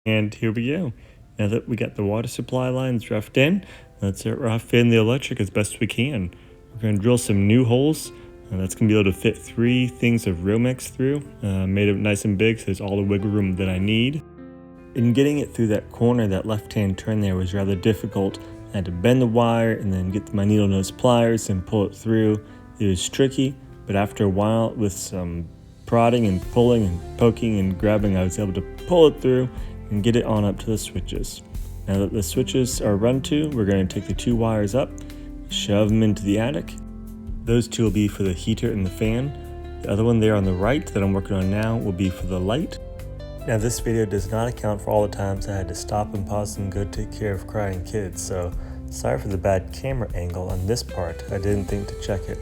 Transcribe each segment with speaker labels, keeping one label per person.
Speaker 1: And here we go. Now that we got the water supply lines roughed in, let's rough in the electric as best we can. We're going to drill some new holes. That's going to be able to fit 3 things of Romex through. Made it nice and big so there's all the wiggle room that I need. In getting it through that corner, that left-hand turn there was rather difficult. I had to bend the wire and then get my needle nose pliers and pull it through. It was tricky, but after a while with some prodding and pulling and poking and grabbing, I was able to pull it through and get it on up to the switches. Now that the switches are run to, we're going to take the 2 wires up, shove them into the attic. Those 2 will be for the heater and the fan. The other one there on the right that I'm working on now will be for the light. Now this video does not account for all the times I had to stop and pause and go take care of crying kids, so sorry for the bad camera angle on this part. I didn't think to check it.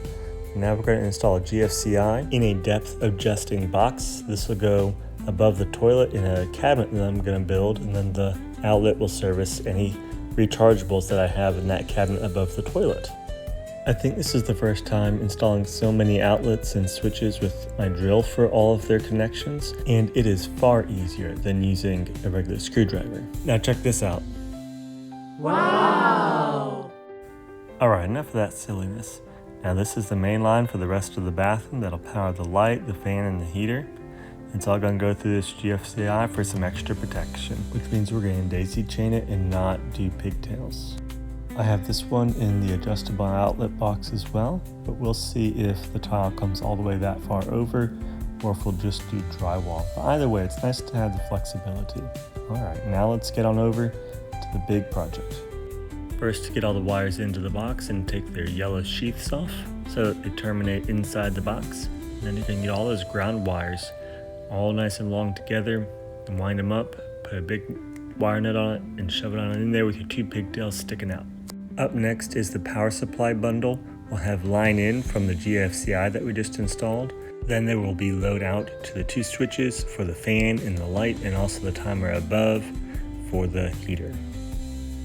Speaker 1: Now we're going to install a GFCI in a depth adjusting box. This will go above the toilet in a cabinet that I'm going to build, and then the outlet will service any rechargeables that I have in that cabinet above the toilet. I think this is the first time installing so many outlets and switches with my drill for all of their connections, and it is far easier than using a regular screwdriver. Now check this out.
Speaker 2: Wow!
Speaker 1: Alright, enough of that silliness. Now this is the main line for the rest of the bathroom that'll power the light, the fan, and the heater. It's all going to go through this GFCI for some extra protection, which means we're going to daisy chain it and not do pigtails. I have this one in the adjustable outlet box as well, but we'll see if the tile comes all the way that far over or if we'll just do drywall. But either way, it's nice to have the flexibility. Alright, now let's get on over to the big project. First, get all the wires into the box and take their yellow sheaths off so that they terminate inside the box. And then you can get all those ground wires all nice and long together and wind them up, put a big wire nut on it and shove it on in there with your 2 pigtails sticking out. Up next is the power supply bundle. We'll have line in from the GFCI that we just installed. Then there will be load out to the 2 switches for the fan and the light, and also the timer above for the heater.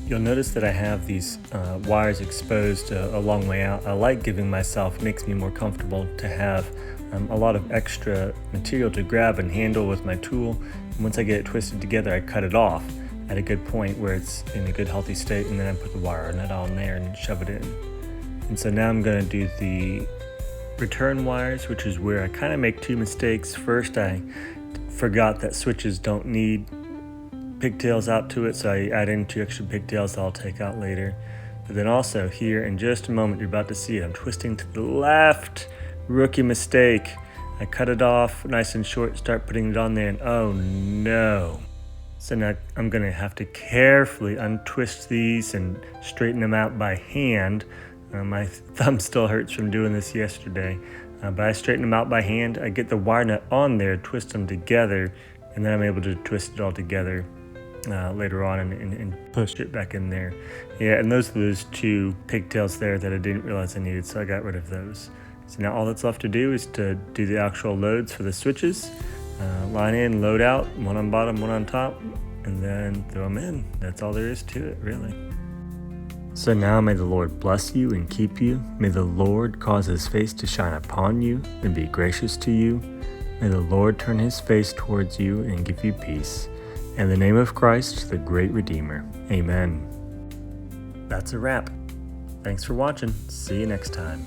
Speaker 1: You'll notice that I have these wires exposed a long way out. I like giving myself, it makes me more comfortable to have a lot of extra material to grab and handle with my tool. And once I get it twisted together, I cut it off at a good point where it's in a good healthy state, and then I put the wire nut on there and shove it in. And so now I'm going to do the return wires, which is where I kind of make 2 mistakes. First, I forgot that switches don't need pigtails out to it, so I add in 2 extra pigtails that I'll take out later. But then also here in just a moment, you're about to see it, I'm twisting to the left. Rookie mistake. I cut it off nice and short, start putting it on there, and oh no. So now I'm going to have to carefully untwist these and straighten them out by hand. My thumb still hurts from doing this yesterday. But I straighten them out by hand. I get the wire nut on there, twist them together, and then I'm able to twist it all together later on and push it back in there. Yeah, and those are those 2 pigtails there that I didn't realize I needed, so I got rid of those. So now all that's left to do is to do the actual loads for the switches. Line in, load out, one on bottom, one on top, and then throw them in. That's all there is to it, really. So now may the Lord bless you and keep you. May the Lord cause his face to shine upon you and be gracious to you. May the Lord turn his face towards you and give you peace. In the name of Christ, the great Redeemer. Amen. That's a wrap. Thanks for watching. See you next time.